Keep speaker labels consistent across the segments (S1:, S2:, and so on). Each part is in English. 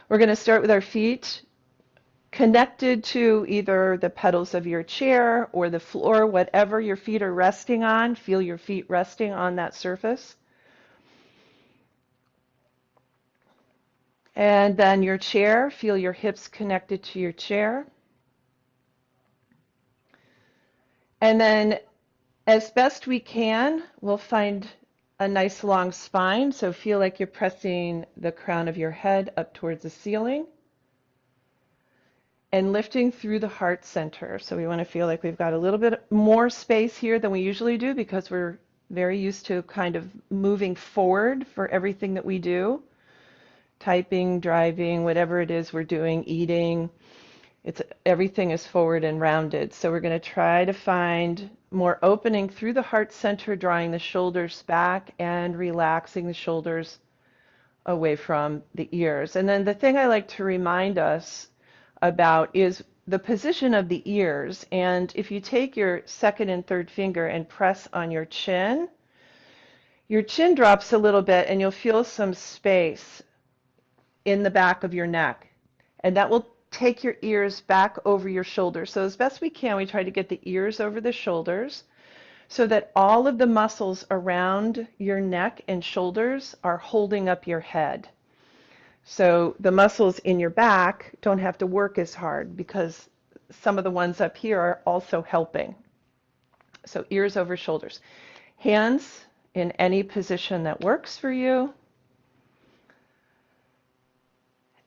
S1: We're going to start with our feet connected to either the pedals of your chair or the floor, whatever your feet are resting on. Feel your feet resting on that surface. And then your chair, feel your hips connected to your chair. And then as best we can, we'll find a nice long spine. So feel like you're pressing the crown of your head up towards the ceiling and lifting through the heart center. So we want to feel like we've got a little bit more space here than we usually do because we're very used to kind of moving forward for everything that we do. Typing, driving, whatever it is we're doing, eating. Everything is forward and rounded. So we're going to try to find more opening through the heart center, drawing the shoulders back and relaxing the shoulders away from the ears. And then the thing I like to remind us about is the position of the ears. And if you take your second and third finger and press on your chin drops a little bit and you'll feel some space in the back of your neck. And that will take your ears back over your shoulders. So as best we can, we try to get the ears over the shoulders so that all of the muscles around your neck and shoulders are holding up your head. So the muscles in your back don't have to work as hard because some of the ones up here are also helping. So ears over shoulders. Hands in any position that works for you.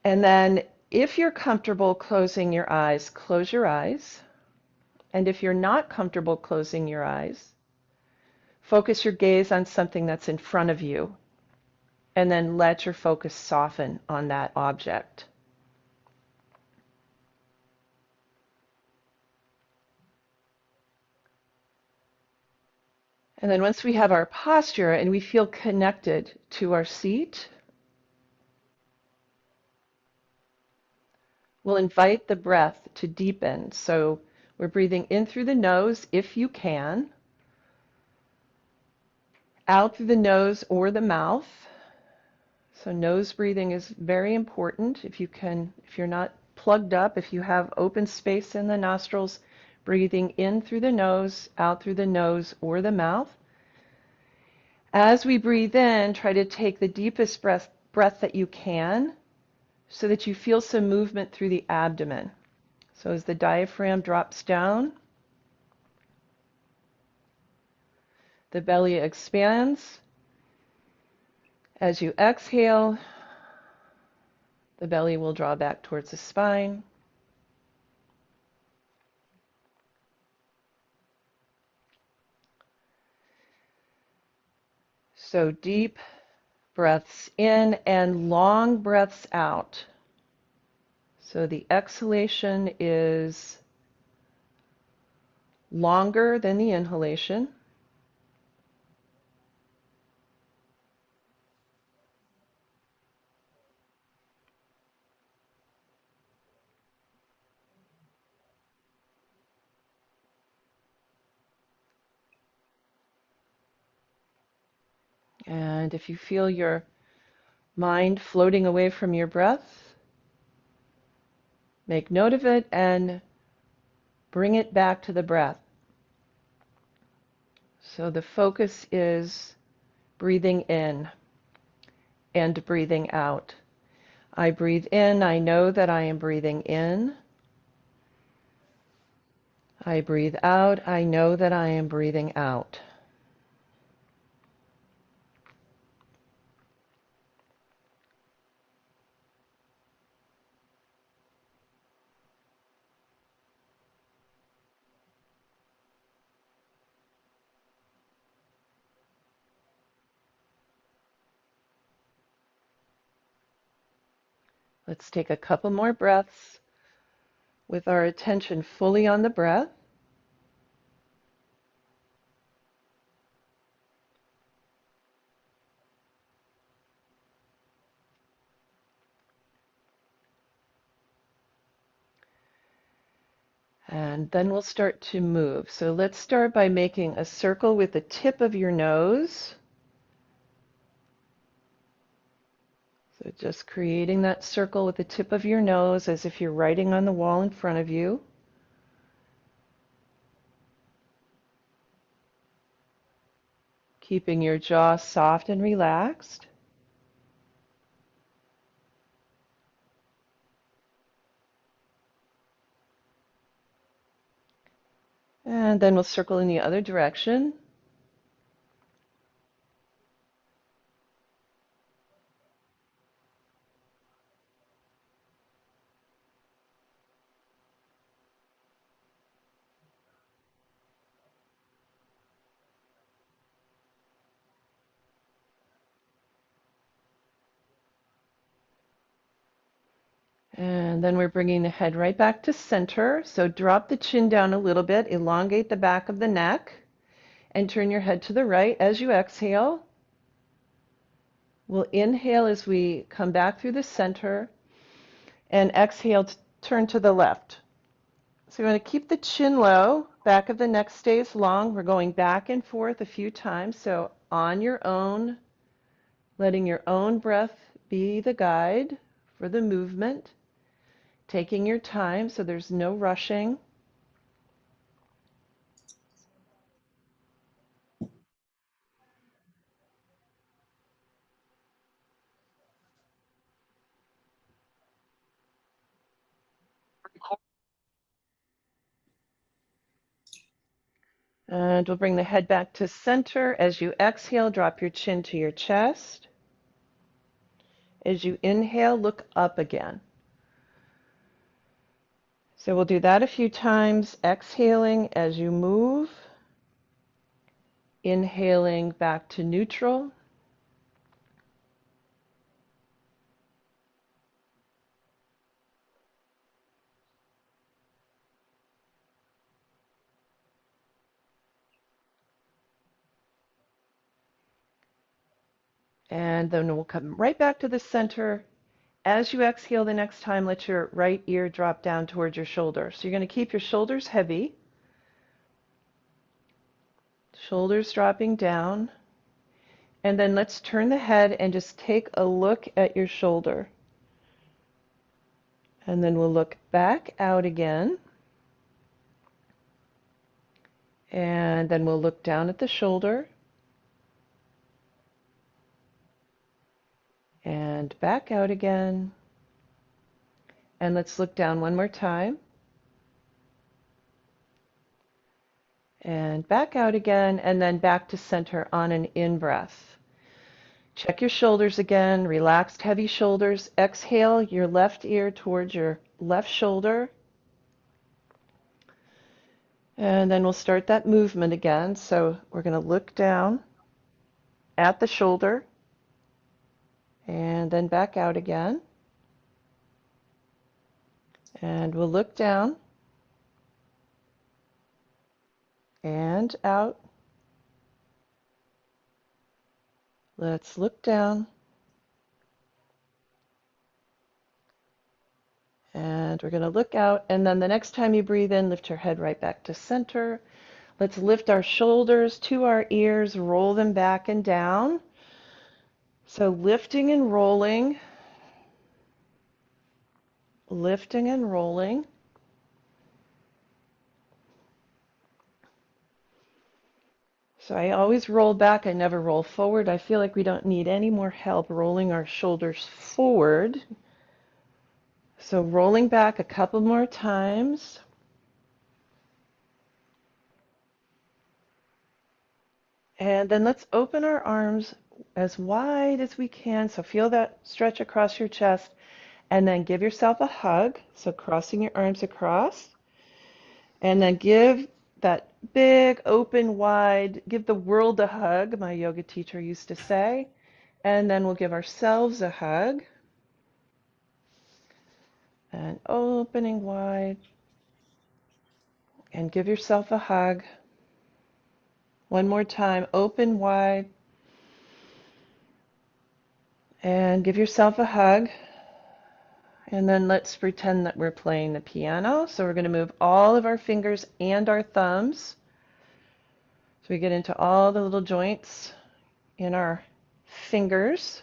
S1: And then if you're comfortable closing your eyes, close your eyes. And if you're not comfortable closing your eyes, focus your gaze on something that's in front of you. And then let your focus soften on that object. And then once we have our posture and we feel connected to our seat, we'll invite the breath to deepen. So we're breathing in through the nose if you can, out through the nose or the mouth. So nose breathing is very important. If you're not plugged up, if you have open space in the nostrils, breathing in through the nose, out through the nose or the mouth. As we breathe in, try to take the deepest breath that you can so that you feel some movement through the abdomen. So as the diaphragm drops down, the belly expands. As you exhale, the belly will draw back towards the spine. So deep breaths in and long breaths out. So the exhalation is longer than the inhalation. And if you feel your mind floating away from your breath, make note of it and bring it back to the breath. So the focus is breathing in and breathing out. I breathe in, I know that I am breathing in. I breathe out, I know that I am breathing out. Let's take a couple more breaths with our attention fully on the breath. And then we'll start to move. So let's start by making a circle with the tip of your nose. So just creating that circle with the tip of your nose as if you're writing on the wall in front of you. Keeping your jaw soft and relaxed. And then we'll circle in the other direction. And then we're bringing the head right back to center. So drop the chin down a little bit, elongate the back of the neck, and turn your head to the right as you exhale. We'll inhale as we come back through the center, and exhale to turn to the left. So you want to keep the chin low, back of the neck stays long. We're going back and forth a few times. So on your own, letting your own breath be the guide for the movement, taking your time so there's no rushing. And we'll bring the head back to center. As you exhale, drop your chin to your chest. As you inhale, look up again. So we'll do that a few times, exhaling as you move, inhaling back to neutral. And then we'll come right back to the center. As you exhale the next time, let your right ear drop down towards your shoulder. So you're going to keep your shoulders heavy, shoulders dropping down. And then let's turn the head and just take a look at your shoulder. And then we'll look back out again. And then we'll look down at the shoulder. And back out again. And let's look down one more time. And back out again, and then back to center on an in-breath. Check your shoulders again, relaxed, heavy shoulders. Exhale your left ear towards your left shoulder. And then we'll start that movement again. So we're going to look down at the shoulder, and then back out again. And we'll look down and out. Let's look down. And we're going to look out. And then the next time you breathe in, lift your head right back to center. Let's lift our shoulders to our ears, roll them back and down. So lifting and rolling, lifting and rolling. So I always roll back, I never roll forward. I feel like we don't need any more help rolling our shoulders forward. So rolling back a couple more times. And then let's open our arms as wide as we can. So feel that stretch across your chest. And then give yourself a hug. So crossing your arms across. And then give that big, open, wide, give the world a hug, my yoga teacher used to say. And then we'll give ourselves a hug. And opening wide. And give yourself a hug. One more time, open wide. And give yourself a hug. And then let's pretend that we're playing the piano. So we're going to move all of our fingers and our thumbs. So we get into all the little joints in our fingers.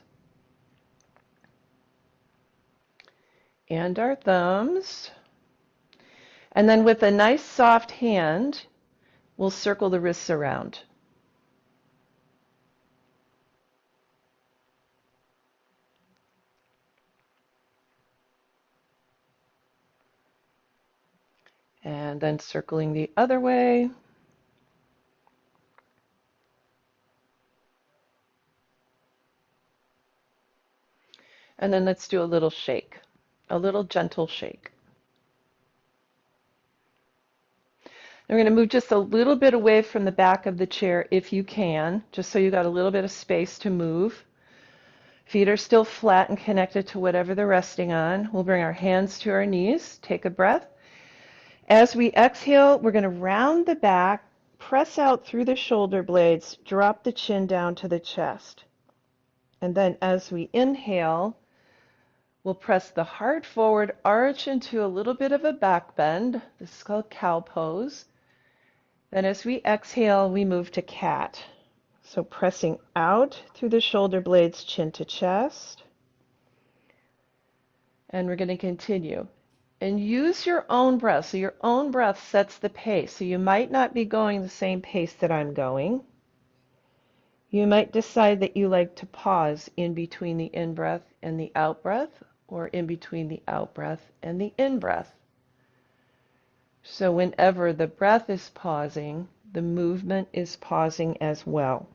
S1: and our thumbs. And then with a nice soft hand, we'll circle the wrists around. And then circling the other way. And then let's do a little shake, a little gentle shake. We're going to move just a little bit away from the back of the chair if you can, just so you got a little bit of space to move. Feet are still flat and connected to whatever they're resting on. We'll bring our hands to our knees, take a breath. As we exhale, we're going to round the back, press out through the shoulder blades, drop the chin down to the chest. And then as we inhale, we'll press the heart forward, arch into a little bit of a back bend. This is called cow pose. Then as we exhale, we move to cat. So pressing out through the shoulder blades, chin to chest. And we're going to continue. And use your own breath. So your own breath sets the pace. So you might not be going the same pace that I'm going. You might decide that you like to pause in between the in-breath and the out-breath, or in between the out-breath and the in-breath. So whenever the breath is pausing, the movement is pausing as well.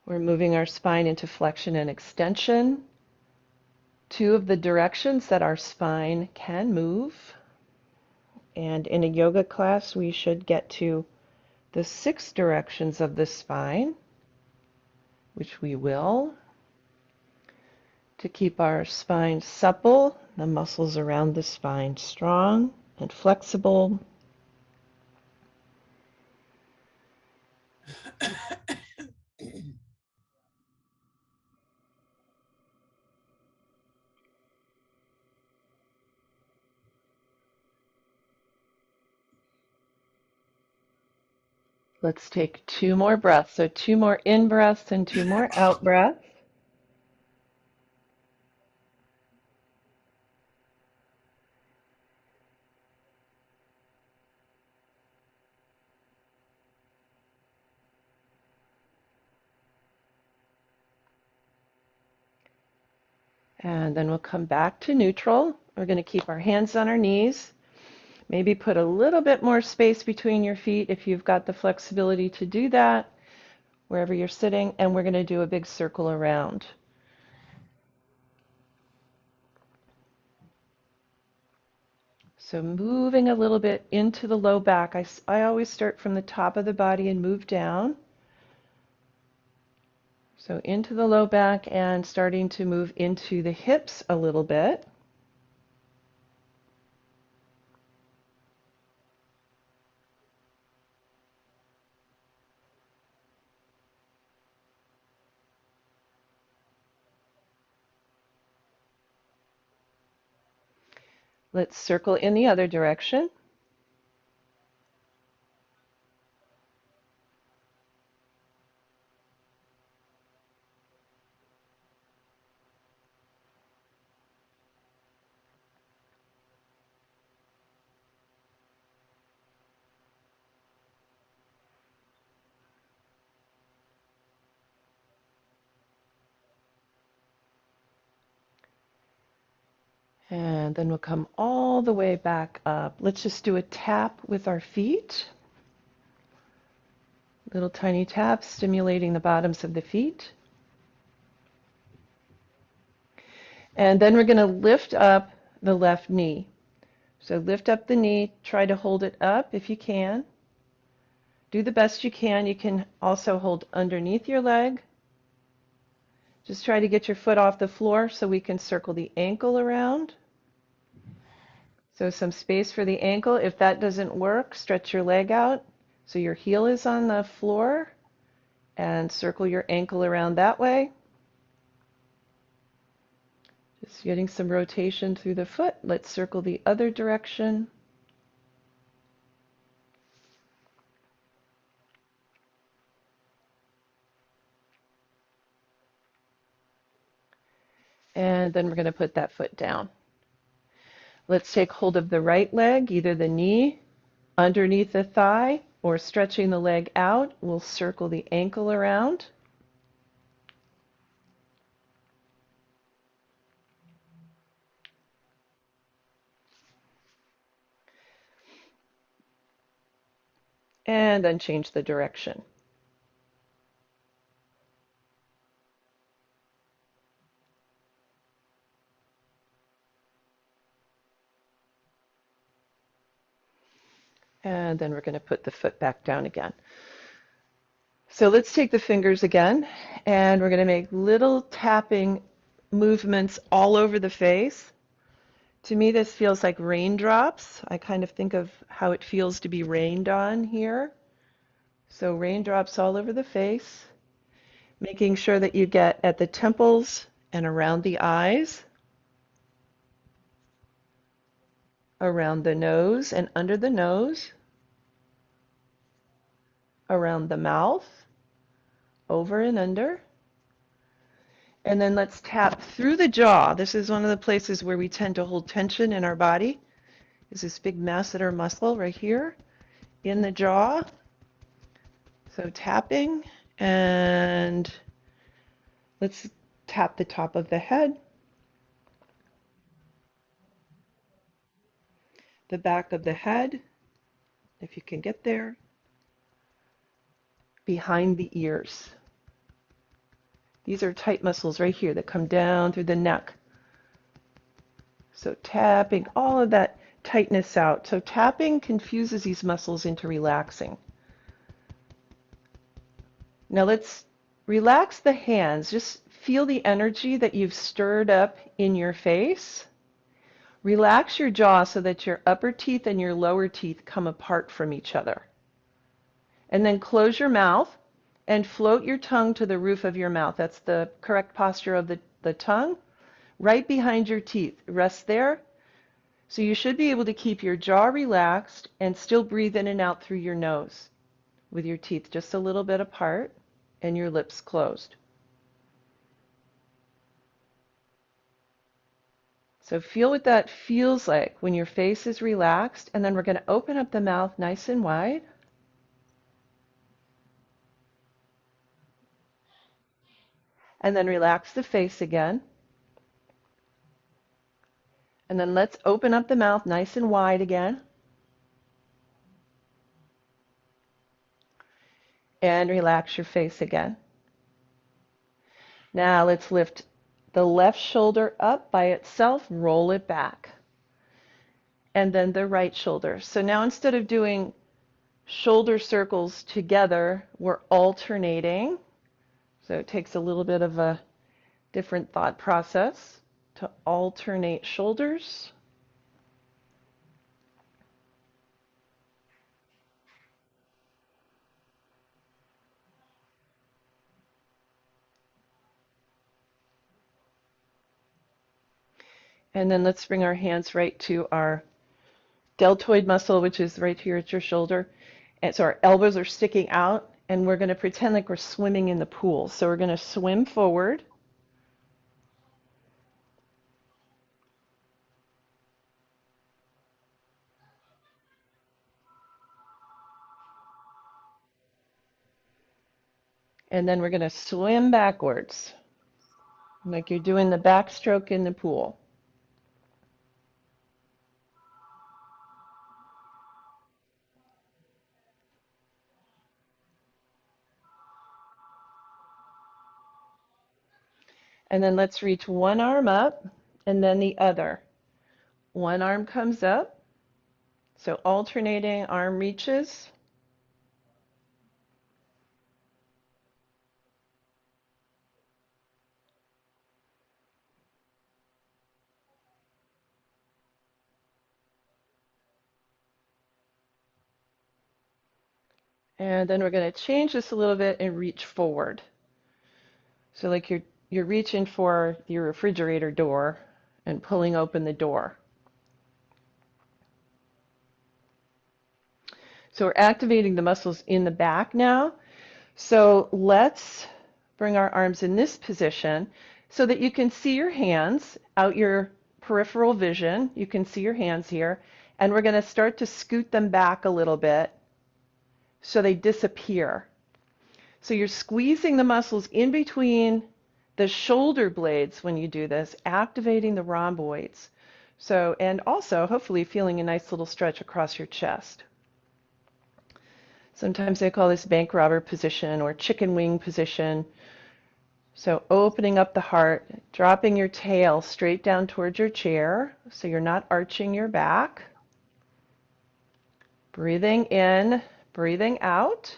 S1: We're moving our spine into flexion and extension. Two of the directions that our spine can move. And in a yoga class, we should get to the 6 directions of the spine, which we will, to keep our spine supple, the muscles around the spine strong and flexible. Let's take 2 more breaths. So 2 more in breaths and 2 more out breaths. And then we'll come back to neutral. We're going to keep our hands on our knees. Maybe put a little bit more space between your feet if you've got the flexibility to do that, wherever you're sitting. And we're going to do a big circle around. So moving a little bit into the low back. I always start from the top of the body and move down. So into the low back and starting to move into the hips a little bit. Let's circle in the other direction. And then we'll come all the way back up. Let's just do a tap with our feet. Little tiny taps stimulating the bottoms of the feet. And then we're going to lift up the left knee. So lift up the knee, try to hold it up if you can. Do the best you can. You can also hold underneath your leg. Just try to get your foot off the floor so we can circle the ankle around. So some space for the ankle. If that doesn't work, stretch your leg out so your heel is on the floor and circle your ankle around that way. Just getting some rotation through the foot. Let's circle the other direction. And then we're going to put that foot down. Let's take hold of the right leg, either the knee underneath the thigh or stretching the leg out. We'll circle the ankle around. And then change the direction. And then we're going to put the foot back down again. So let's take the fingers again, and we're going to make little tapping movements all over the face. To me, this feels like raindrops. I kind of think of how it feels to be rained on here. So raindrops all over the face, making sure that you get at the temples and around the eyes, around the nose and under the nose, around the mouth, over and under. And then let's tap through the jaw. This is one of the places where we tend to hold tension in our body. Is this big masseter muscle right here in the jaw. So tapping, and let's tap the top of the head, the back of the head, if you can get there, behind the ears. These are tight muscles right here that come down through the neck. So tapping all of that tightness out. So tapping confuses these muscles into relaxing. Now let's relax the hands. Just feel the energy that you've stirred up in your face. Relax your jaw so that your upper teeth and your lower teeth come apart from each other. And then close your mouth and float your tongue to the roof of your mouth. That's the correct posture of the tongue. Right behind your teeth. Rest there. So you should be able to keep your jaw relaxed and still breathe in and out through your nose with your teeth just a little bit apart and your lips closed. So feel what that feels like when your face is relaxed, and then we're going to open up the mouth nice and wide. And then relax the face again. And then let's open up the mouth nice and wide again. And relax your face again. Now let's lift the left shoulder up by itself, roll it back. And then the right shoulder. So now instead of doing shoulder circles together, we're alternating. So it takes a little bit of a different thought process to alternate shoulders. And then let's bring our hands right to our deltoid muscle, which is right here at your shoulder. And so our elbows are sticking out, and we're going to pretend like we're swimming in the pool. So we're going to swim forward. And then we're going to swim backwards, like you're doing the backstroke in the pool. And then let's reach one arm up and then the other. One arm comes up, so alternating arm reaches. And then we're going to change this a little bit and reach forward. So like you're reaching for your refrigerator door and pulling open the door. So we're activating the muscles in the back now. So let's bring our arms in this position. so that you can see your hands out your peripheral vision. You can see your hands here, and we're going to start to scoot them back a little bit so they disappear. So you're squeezing the muscles in between the shoulder blades when you do this, activating the rhomboids. So, and also hopefully feeling a nice little stretch across your chest. Sometimes they call this bank robber position or chicken wing position. So opening up the heart, dropping your tail straight down towards your chair so you're not arching your back. Breathing in, breathing out.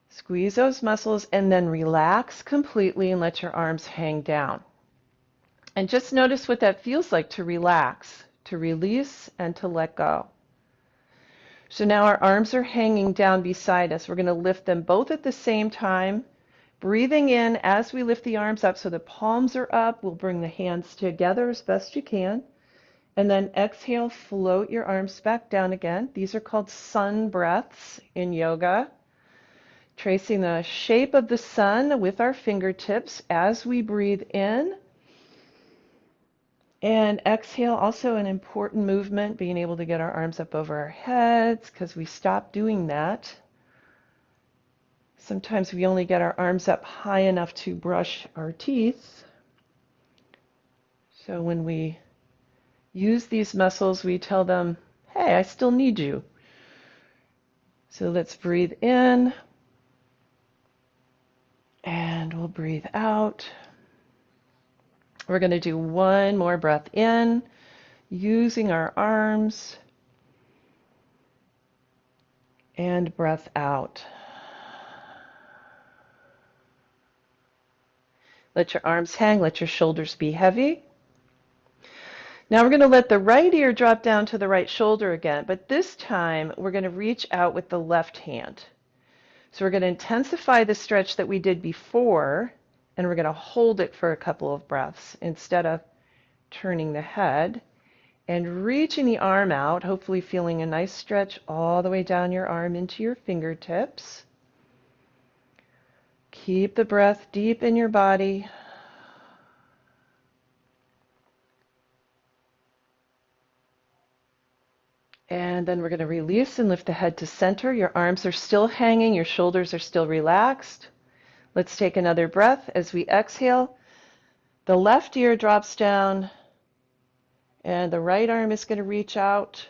S1: Squeeze those muscles and then relax completely and let your arms hang down. And just notice what that feels like to relax, to release, and to let go. So now our arms are hanging down beside us. We're going to lift them both at the same time. Breathing in as we lift the arms up so the palms are up. We'll bring the hands together as best you can. And then exhale, float your arms back down again. These are called sun breaths in yoga. Tracing the shape of the sun with our fingertips as we breathe in. And exhale, also an important movement, being able to get our arms up over our heads because we stop doing that. Sometimes we only get our arms up high enough to brush our teeth. So when we use these muscles, we tell them, hey, I still need you. So let's breathe in. And we'll breathe out. We're going to do one more breath in, using our arms. And breath out. Let your arms hang, let your shoulders be heavy. Now we're going to let the right ear drop down to the right shoulder again, but this time we're going to reach out with the left hand. So we're going to intensify the stretch that we did before, and we're going to hold it for a couple of breaths instead of turning the head and reaching the arm out, hopefully feeling a nice stretch all the way down your arm into your fingertips. Keep the breath deep in your body. And then we're going to release and lift the head to center. Your arms are still hanging, your shoulders are still relaxed. Let's take another breath as we exhale. The left ear drops down, and the right arm is going to reach out.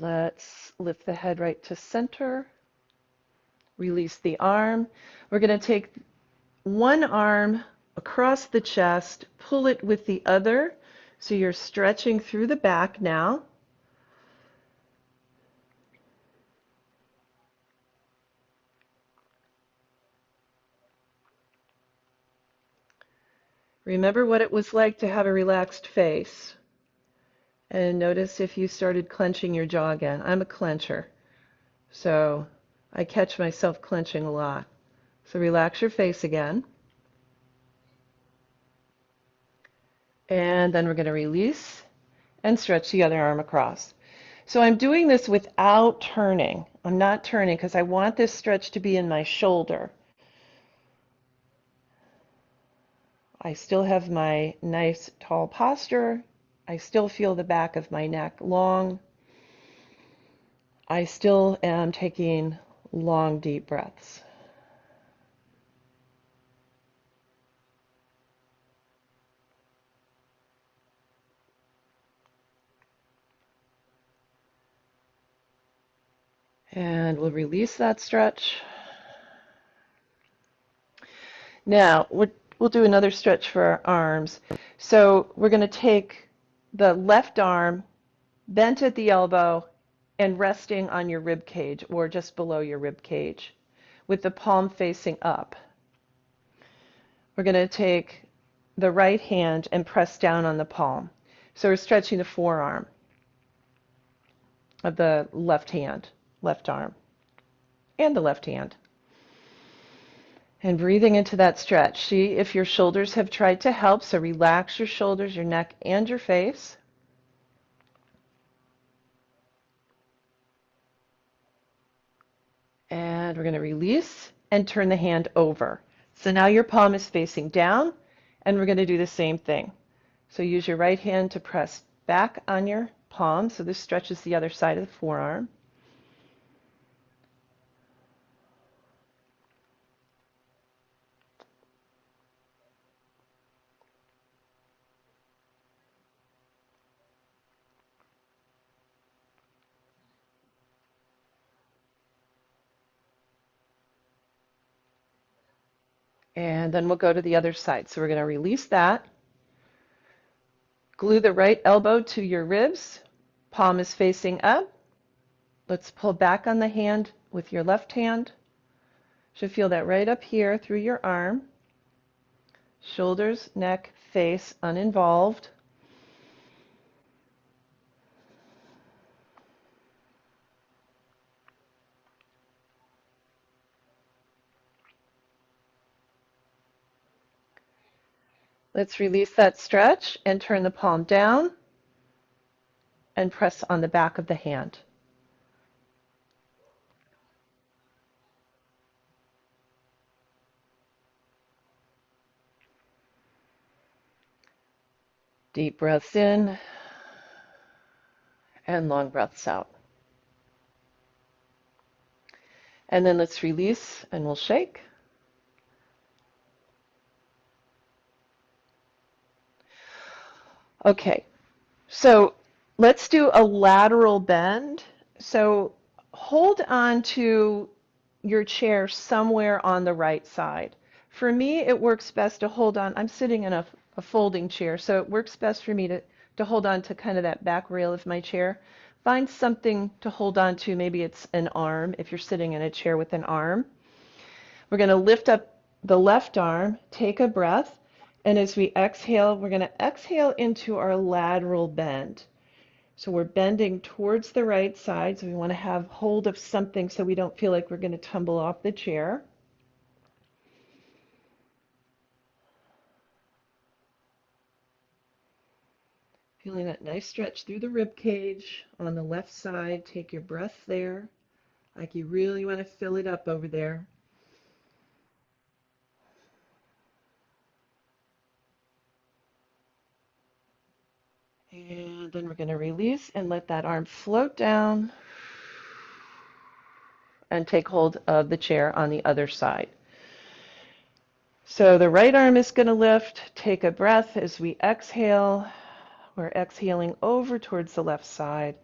S1: Let's lift the head right to center. Release the arm. We're going to take one arm across the chest, pull it with the other, so you're stretching through the back now. Remember what it was like to have a relaxed face. And notice if you started clenching your jaw again. I'm a clencher, so I catch myself clenching a lot. So relax your face again. And then we're going to release and stretch the other arm across. So I'm doing this without turning. I'm not turning because I want this stretch to be in my shoulder. I still have my nice tall posture. I still feel the back of my neck long. I still am taking long, deep breaths. And we'll release that stretch. Now, we'll do another stretch for our arms. So we're going to take the left arm bent at the elbow and resting on your rib cage or just below your rib cage with the palm facing up. We're going to take the right hand and press down on the palm. So we're stretching the forearm of the left hand. left arm and the left hand. And breathing into that stretch. See if your shoulders have tried to help, so relax your shoulders, your neck, and your face. And we're going to release and turn the hand over. So now your palm is facing down, and we're going to do the same thing. So use your right hand to press back on your palm, so this stretches the other side of the forearm. And then we'll go to the other side. So we're going to release that. Glue the right elbow to your ribs. Palm is facing up. Let's pull back on the hand with your left hand. Should feel that right up here through your arm. Shoulders, neck, face uninvolved. Let's release that stretch and turn the palm down and press on the back of the hand. Deep breaths in and long breaths out. And then let's release and we'll shake. Okay, so let's do a lateral bend. So hold on to your chair somewhere on the right side. For me, it works best to hold on. I'm sitting in a folding chair, so it works best for me to hold on to kind of that back rail of my chair. Find something to hold on to. Maybe it's an arm if you're sitting in a chair with an arm. We're going to lift up the left arm, take a breath, and as we exhale, we're going to exhale into our lateral bend. So we're bending towards the right side, so we want to have hold of something so we don't feel like we're going to tumble off the chair. Feeling that nice stretch through the rib cage on the left side. Take your breath there, like you really want to fill it up over there. And then we're going to release and let that arm float down and take hold of the chair on the other side. So the right arm is going to lift. Take a breath as we exhale. We're exhaling over towards the left side.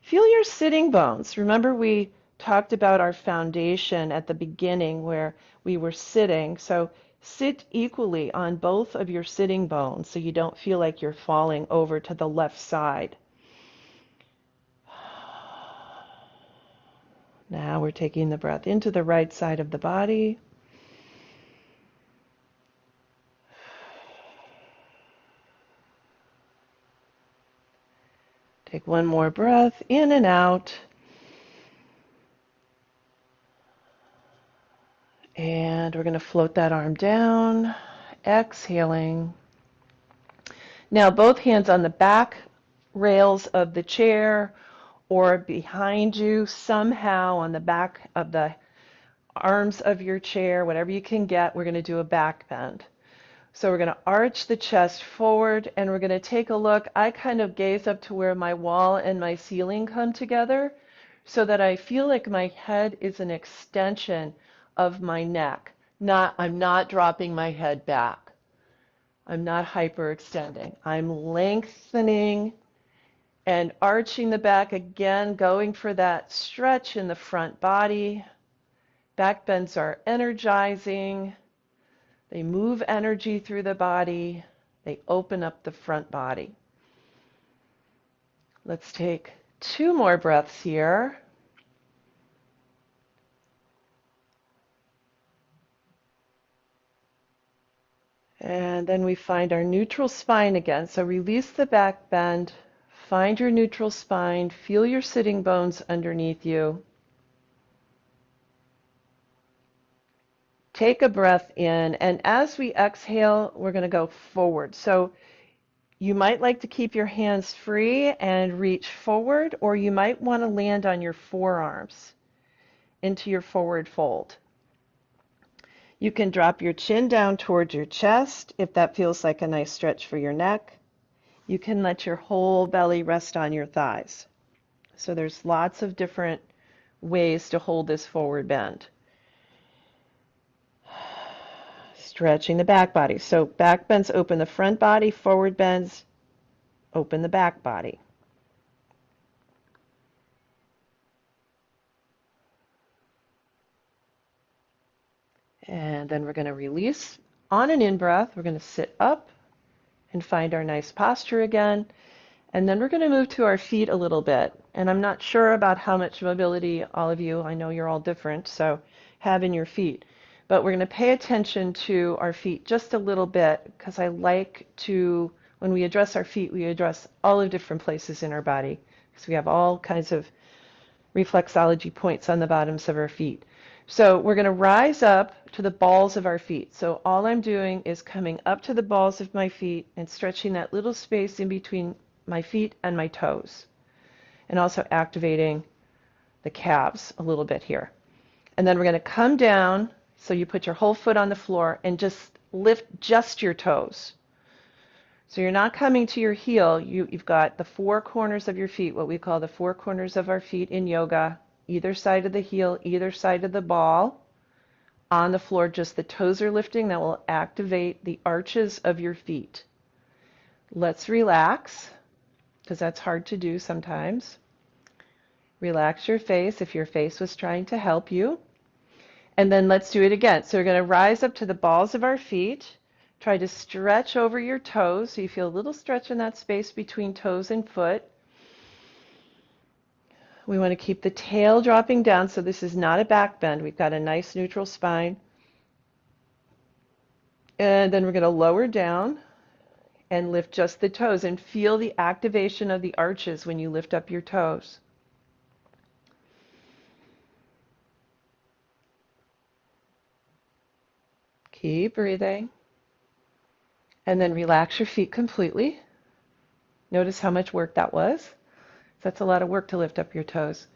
S1: Feel your sitting bones. Remember we talked about our foundation at the beginning where we were sitting. So sit equally on both of your sitting bones so you don't feel like you're falling over to the left side. Now we're taking the breath into the right side of the body. Take one more breath in and out. And we're going to float that arm down, exhaling. Now both hands on the back rails of the chair or behind you, somehow on the back of the arms of your chair, whatever you can get, we're going to do a back bend. So we're going to arch the chest forward and we're going to take a look. I kind of gaze up to where my wall and my ceiling come together so that I feel like my head is an extension of my neck. I'm not dropping my head back. I'm not hyperextending. I'm lengthening and arching the back again, going for that stretch in the front body. Back bends are energizing. They move energy through the body. They open up the front body. Let's take 2 more breaths here. And then we find our neutral spine again. So release the back bend, find your neutral spine, feel your sitting bones underneath you. Take a breath in, and as we exhale, we're going to go forward. So you might like to keep your hands free and reach forward, or you might want to land on your forearms into your forward fold. You can drop your chin down towards your chest if that feels like a nice stretch for your neck. You can let your whole belly rest on your thighs. So there's lots of different ways to hold this forward bend. Stretching the back body. So back bends open the front body, forward bends open the back body. And then we're going to release. On an in-breath, we're going to sit up and find our nice posture again. And then we're going to move to our feet a little bit. And I'm not sure about how much mobility all of you, I know you're all different, so have in your feet. But we're going to pay attention to our feet just a little bit, because I like to, when we address our feet, we address all the different places in our body, because we have all kinds of reflexology points on the bottoms of our feet. So we're going to rise up to the balls of our feet. So all I'm doing is coming up to the balls of my feet and stretching that little space in between my feet and my toes, and also activating the calves a little bit here. And then we're going to come down, so you put your whole foot on the floor and just lift just your toes. So you're not coming to your heel. You've got the four corners of your feet, what we call the four corners of our feet in yoga, either side of the heel, either side of the ball. On the floor, just the toes are lifting. That will activate the arches of your feet. Let's relax, because that's hard to do sometimes. Relax your face if your face was trying to help you. And then let's do it again. So we're going to rise up to the balls of our feet. Try to stretch over your toes, so you feel a little stretch in that space between toes and foot. We want to keep the tail dropping down, so this is not a back bend. We've got a nice neutral spine. And then we're going to lower down and lift just the toes, and feel the activation of the arches when you lift up your toes. Keep breathing. And then relax your feet completely. Notice how much work that was. That's a lot of work to lift up your toes.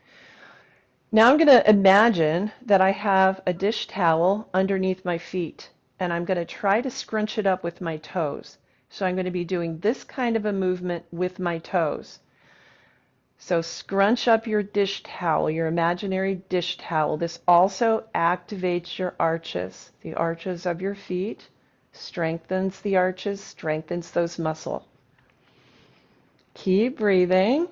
S1: Now I'm going to imagine that I have a dish towel underneath my feet, and I'm going to try to scrunch it up with my toes. So I'm going to be doing this kind of a movement with my toes. So scrunch up your dish towel, your imaginary dish towel. This also activates your arches, the arches of your feet, strengthens the arches, strengthens those muscles. Keep breathing.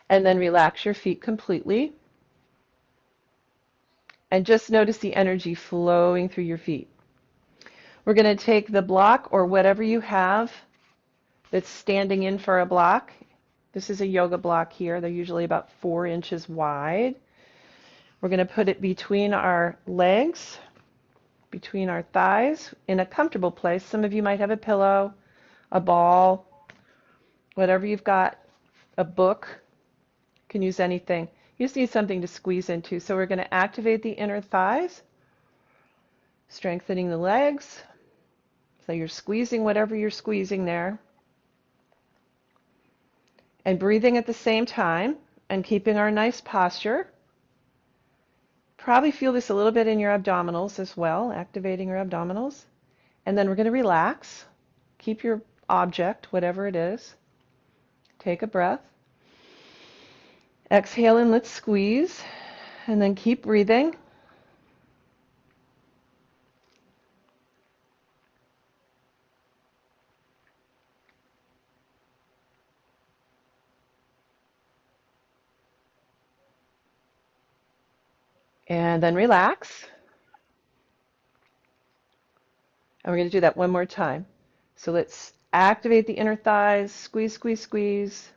S1: And then relax your feet completely. And just notice the energy flowing through your feet. We're going to take the block, or whatever you have that's standing in for a block. This is a yoga block here. They're usually about 4 inches wide. We're going to put it between our legs, between our thighs, in a comfortable place. Some of you might have a pillow, a ball, whatever you've got, a book. You can use anything. You just need something to squeeze into. So we're going to activate the inner thighs, strengthening the legs. So you're squeezing whatever you're squeezing there. And breathing at the same time and keeping our nice posture. Probably feel this a little bit in your abdominals as well, activating your abdominals. And then we're going to relax. Keep your object, whatever it is. Take a breath. Exhale and let's squeeze. And then keep breathing. And then relax. And we're going to do that one more time. So let's activate the inner thighs. Squeeze, squeeze, squeeze.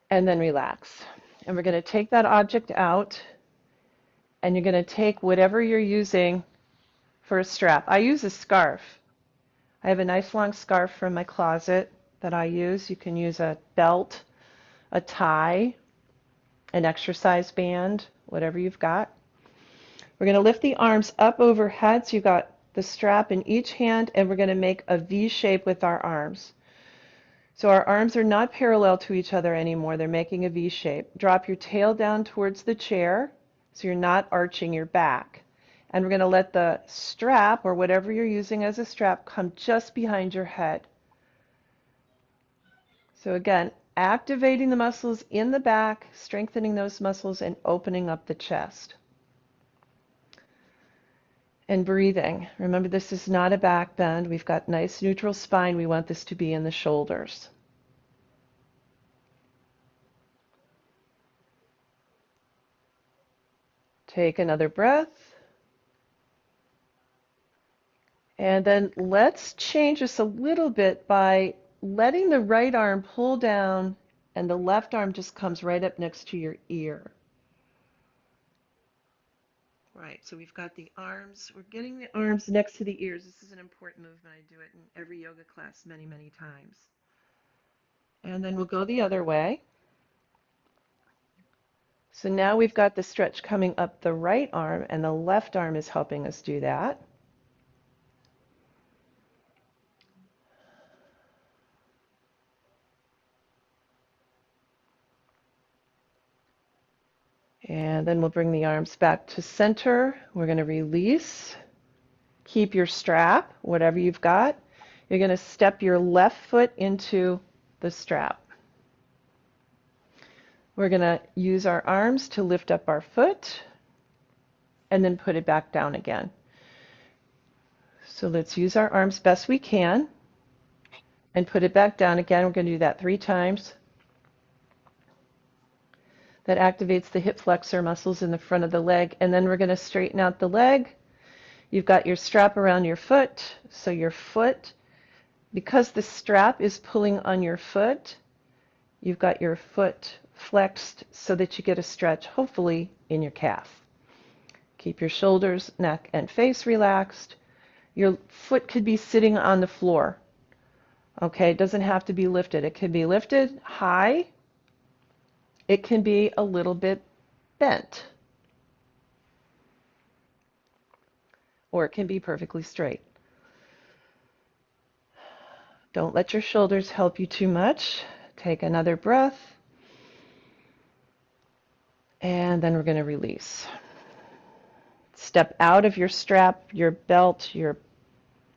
S1: And then relax. And we're going to take that object out, and you're going to take whatever you're using for a strap. I use a scarf. I have a nice long scarf from my closet that I use. You can use a belt, a tie, an exercise band, whatever you've got. We're going to lift the arms up overhead, so you've got the strap in each hand, and we're going to make a V shape with our arms. So our arms are not parallel to each other anymore. They're making a V shape. Drop your tail down towards the chair so you're not arching your back. And we're going to let the strap, or whatever you're using as a strap, come just behind your head. So again, activating the muscles in the back, strengthening those muscles, and opening up the chest. And breathing. Remember, this is not a back bend. We've got nice neutral spine. We want this to be in the shoulders. Take another breath. And then let's change this a little bit by letting the right arm pull down and the left arm just comes right up next to your ear. Right, so we've got the arms, we're getting the arms next to the ears. This is an important movement. I do it in every yoga class many, many times. And then we'll go the other way. So now we've got the stretch coming up the right arm, and the left arm is helping us do that. And then we'll bring the arms back to center. We're going to release. Keep your strap, whatever you've got. You're going to step your left foot into the strap. We're going to use our arms to lift up our foot and then put it back down again. So let's use our arms best we can and put it back down again. We're going to do that 3 times. That activates the hip flexor muscles in the front of the leg. And then we're going to straighten out the leg. You've got your strap around your foot. So your foot, because the strap is pulling on your foot, you've got your foot flexed so that you get a stretch, hopefully, in your calf. Keep your shoulders, neck, and face relaxed. Your foot could be sitting on the floor. Okay, it doesn't have to be lifted. It can be lifted high. It can be a little bit bent. Or it can be perfectly straight. Don't let your shoulders help you too much. Take another breath. And then we're going to release. Step out of your strap, your belt, your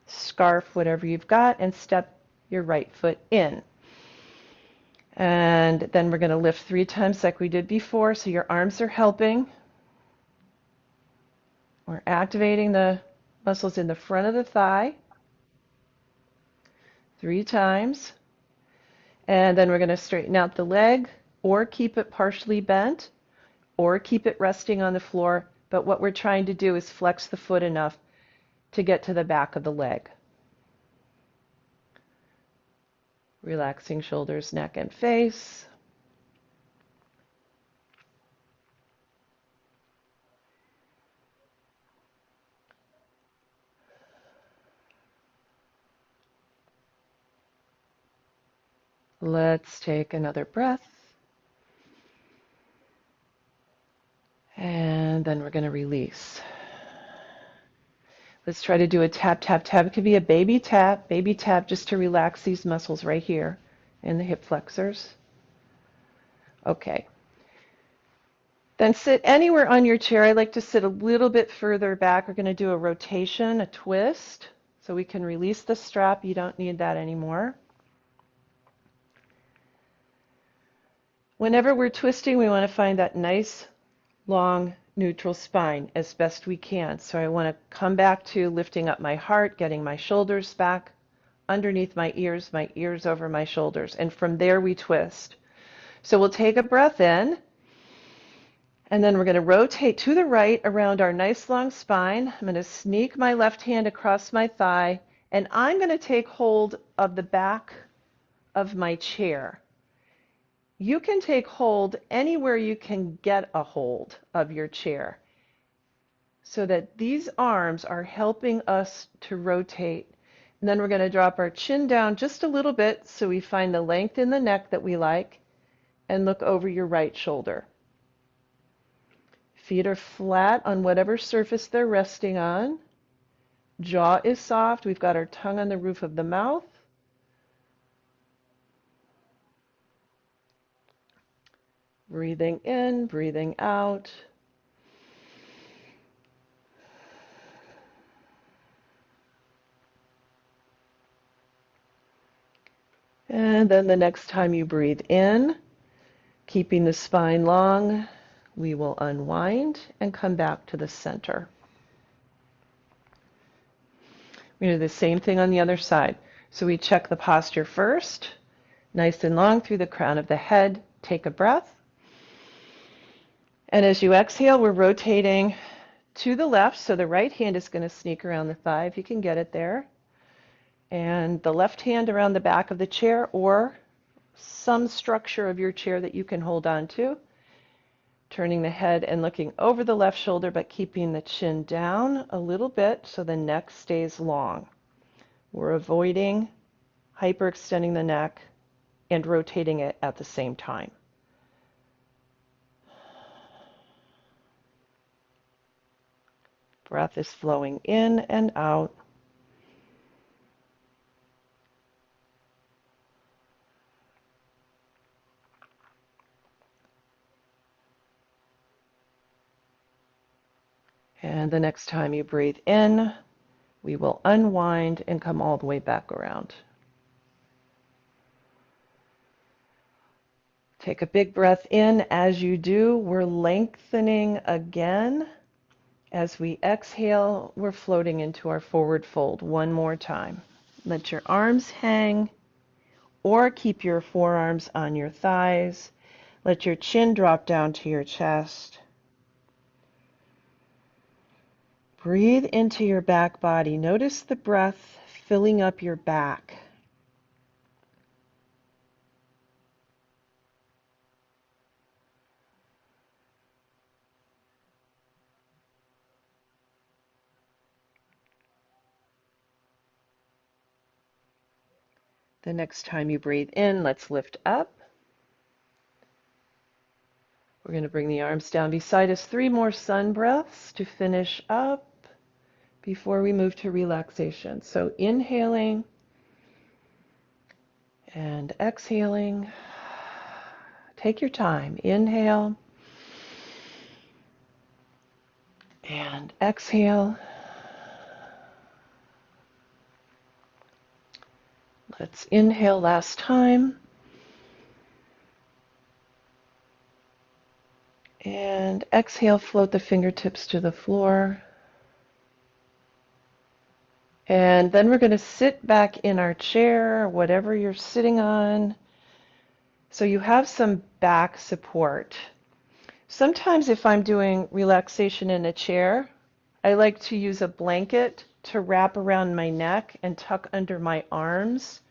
S1: scarf, whatever you've got, and step your right foot in. And then we're going to lift 3 times like we did before, so your arms are helping. We're activating the muscles in the front of the thigh 3 times. And then we're going to straighten out the leg, or keep it partially bent, or keep it resting on the floor. But what we're trying to do is flex the foot enough to get to the back of the leg. Relaxing shoulders, neck, and face. Let's take another breath. And then we're going to release. Let's try to do a tap, tap, tap. It could be a baby tap just to relax these muscles right here in the hip flexors. Okay. Then sit anywhere on your chair. I like to sit a little bit further back. We're going to do a rotation, a twist, so we can release the strap. You don't need that anymore. Whenever we're twisting, we want to find that nice, long, neutral spine as best we can. So I want to come back to lifting up my heart, getting my shoulders back underneath my ears over my shoulders. And from there we twist. So we'll take a breath in, and then we're going to rotate to the right around our nice long spine. I'm going to sneak my left hand across my thigh, and I'm going to take hold of the back of my chair. You can take hold anywhere you can get a hold of your chair. so that these arms are helping us to rotate. And then we're going to drop our chin down just a little bit so we find the length in the neck that we like, and look over your right shoulder. Feet are flat on whatever surface they're resting on. Jaw is soft. We've got our tongue on the roof of the mouth. Breathing in, breathing out. And then the next time you breathe in, keeping the spine long, we will unwind and come back to the center. We're going to do the same thing on the other side. So we check the posture first, nice and long through the crown of the head. Take a breath. And as you exhale, we're rotating to the left, so the right hand is going to sneak around the thigh if you can get it there. And the left hand around the back of the chair or some structure of your chair that you can hold on to. Turning the head and looking over the left shoulder, but keeping the chin down a little bit so the neck stays long. We're avoiding hyperextending the neck and rotating it at the same time. Breath is flowing in and out. And the next time you breathe in, we will unwind and come all the way back around. Take a big breath in. As you do, we're lengthening again. As we exhale, we're floating into our forward fold one more time. Let your arms hang or keep your forearms on your thighs. Let your chin drop down to your chest. Breathe into your back body. Notice the breath filling up your back. The next time you breathe in, let's lift up. We're going to bring the arms down beside us. 3 more sun breaths to finish up before we move to relaxation. So inhaling and exhaling. Take your time. Inhale and exhale. Let's inhale last time. And exhale, float the fingertips to the floor. And then we're going to sit back in our chair, whatever you're sitting on, so you have some back support. Sometimes if I'm doing relaxation in a chair, I like to use a blanket to wrap around my neck and tuck under my arms,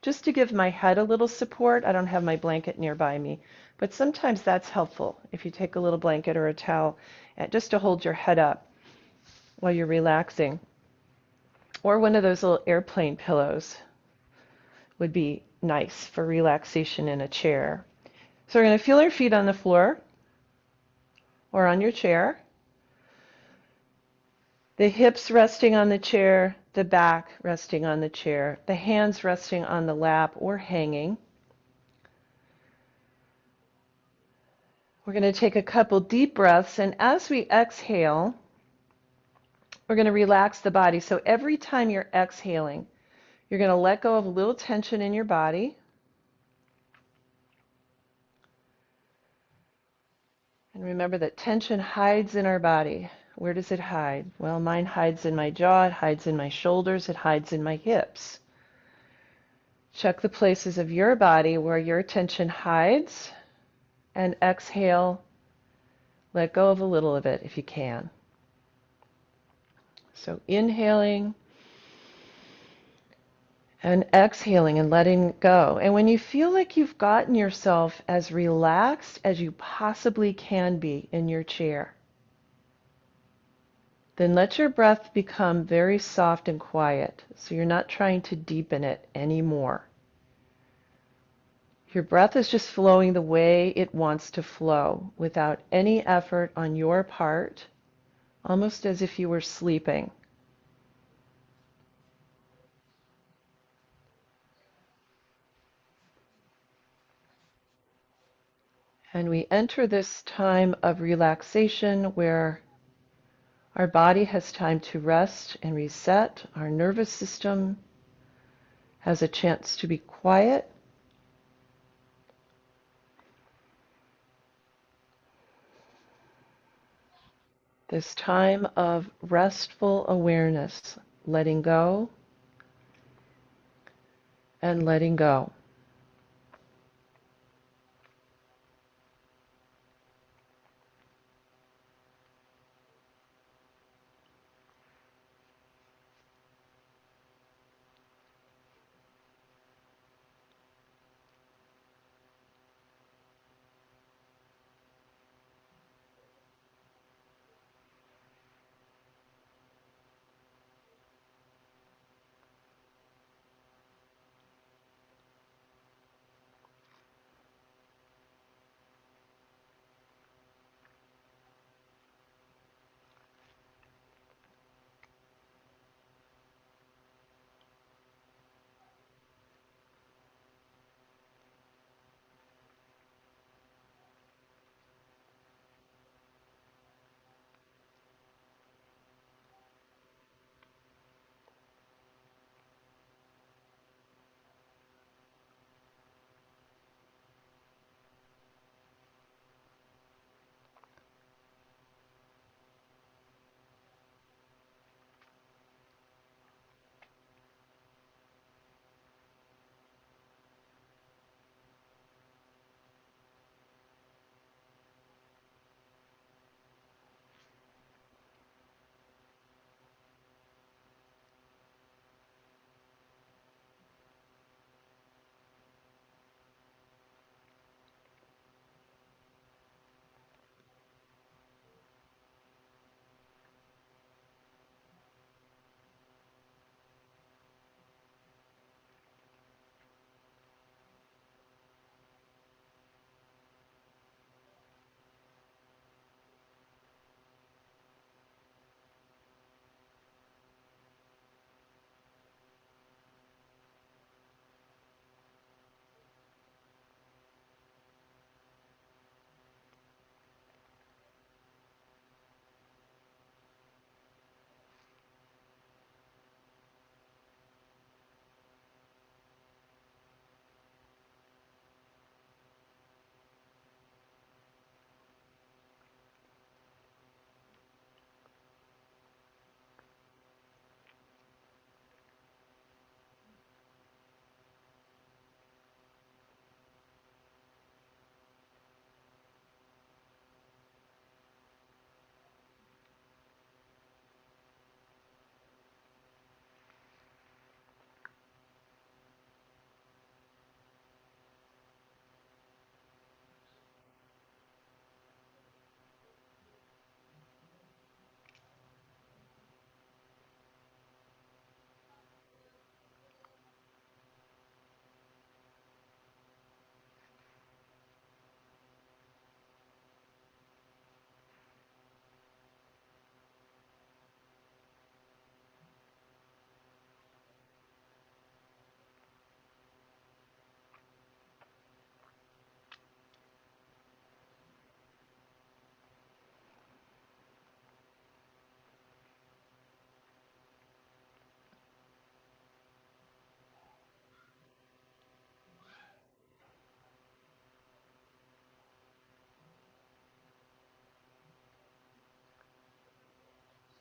S1: just to give my head a little support. I don't have my blanket nearby me, but sometimes that's helpful if you take a little blanket or a towel just to hold your head up while you're relaxing. Or one of those little airplane pillows would be nice for relaxation in a chair. So we're going to feel our feet on the floor or on your chair. The hips resting on the chair, the back resting on the chair, the hands resting on the lap or hanging. We're going to take a couple deep breaths, and as we exhale, we're going to relax the body. So every time you're exhaling, you're going to let go of a little tension in your body. And remember that tension hides in our body. Where does it hide? Well, mine hides in my jaw, it hides in my shoulders, it hides in my hips. Check the places of your body where your tension hides, and exhale, let go of a little of it if you can. So inhaling and exhaling and letting go. And when you feel like you've gotten yourself as relaxed as you possibly can be in your chair, Then let your breath become very soft and quiet, so you're not trying to deepen it anymore. Your breath is just flowing the way it wants to flow, without any effort on your part, almost as if you were sleeping. And we enter this time of relaxation where our body has time to rest and reset. Our nervous system has a chance to be quiet. This time of restful awareness, letting go and letting go.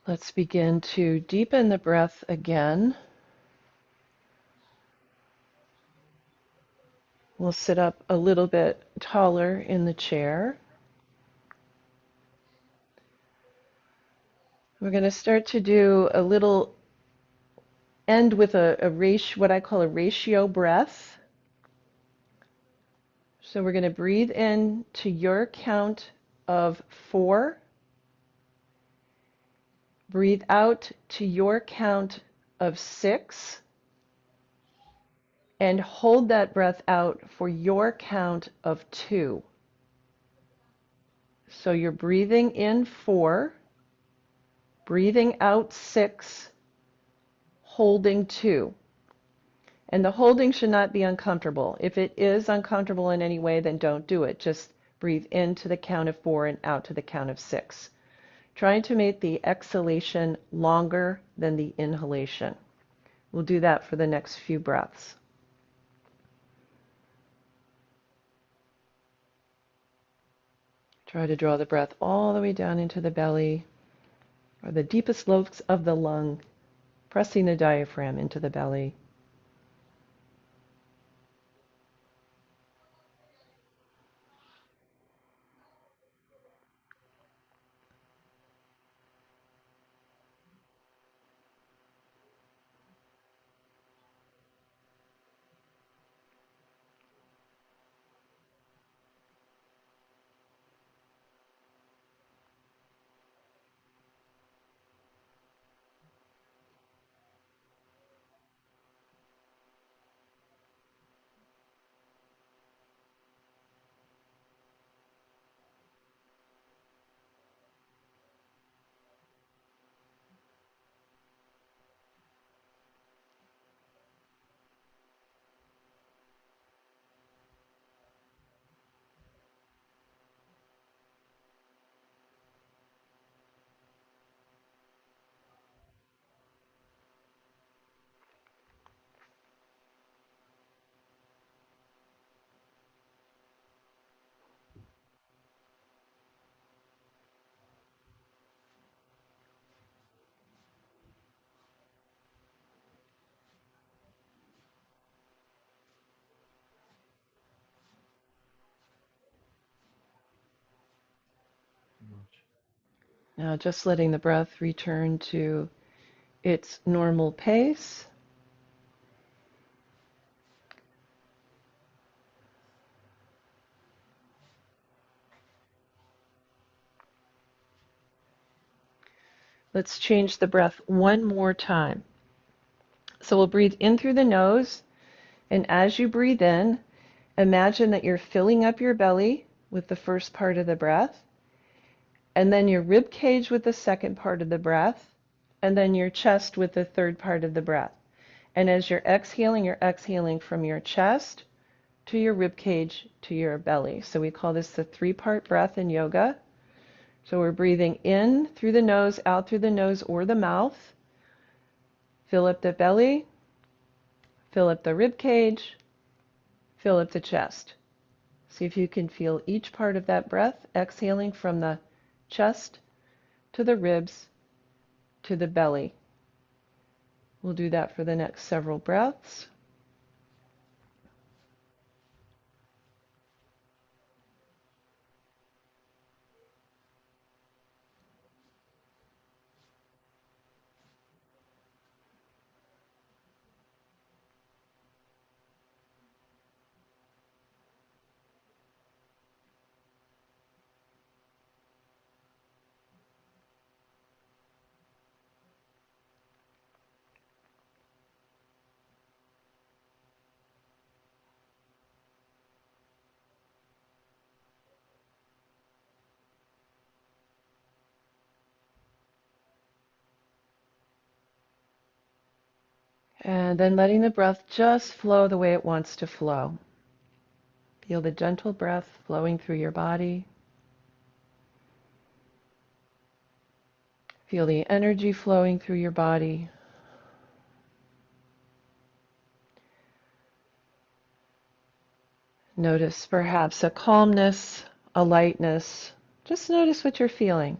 S1: Let's begin to deepen the breath again. We'll sit up a little bit taller in the chair. We're going to start to do a little end with a ratio, what I call a ratio breath. So we're going to breathe in to your count of 4 Breathe out to your count of 6 and hold that breath out for your count of 2. So you're breathing in 4, breathing out 6, holding 2. And the holding should not be uncomfortable. If it is uncomfortable in any way, then don't do it. Just breathe in to the count of 4 and out to the count of 6. Trying to make the exhalation longer than the inhalation. We'll do that for the next few breaths. Try to draw the breath all the way down into the belly or the deepest lobes of the lung, pressing the diaphragm into the belly. Now just letting the breath return to its normal pace. Let's change the breath one more time. So we'll breathe in through the nose, and as you breathe in, imagine that you're filling up your belly with the first part of the breath, and then your rib cage with the second part of the breath, and then your chest with the third part of the breath. And as you're exhaling from your chest to your rib cage to your belly. So we call this the 3-part breath in yoga. So we're breathing in through the nose, out through the nose or the mouth. Fill up the belly, fill up the rib cage, fill up the chest. See if you can feel each part of that breath exhaling from the chest to the ribs to the belly. We'll do that for the next several breaths. And then letting the breath just flow the way it wants to flow. Feel the gentle breath flowing through your body. Feel the energy flowing through your body. Notice perhaps a calmness, a lightness. Just notice what you're feeling.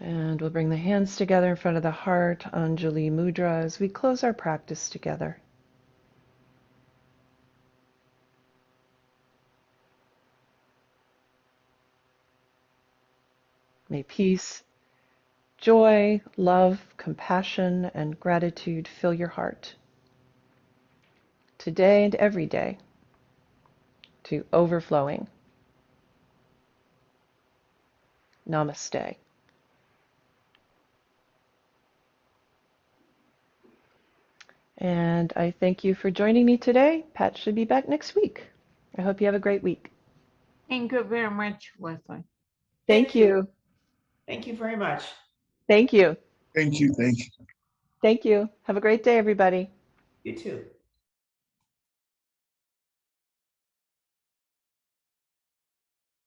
S1: And we'll bring the hands together in front of the heart, Anjali Mudra, as we close our practice together. May peace, joy, love, compassion, and gratitude fill your heart today and every day to overflowing. Namaste. And I thank you for joining me today. Pat should be back next week. I hope you have a great week.
S2: Thank you very much, Leslie.
S1: Thank you.
S3: Thank you very much.
S1: Thank you.
S4: Thank you. Thank you.
S1: Thank you. Have a great day, everybody.
S3: You too.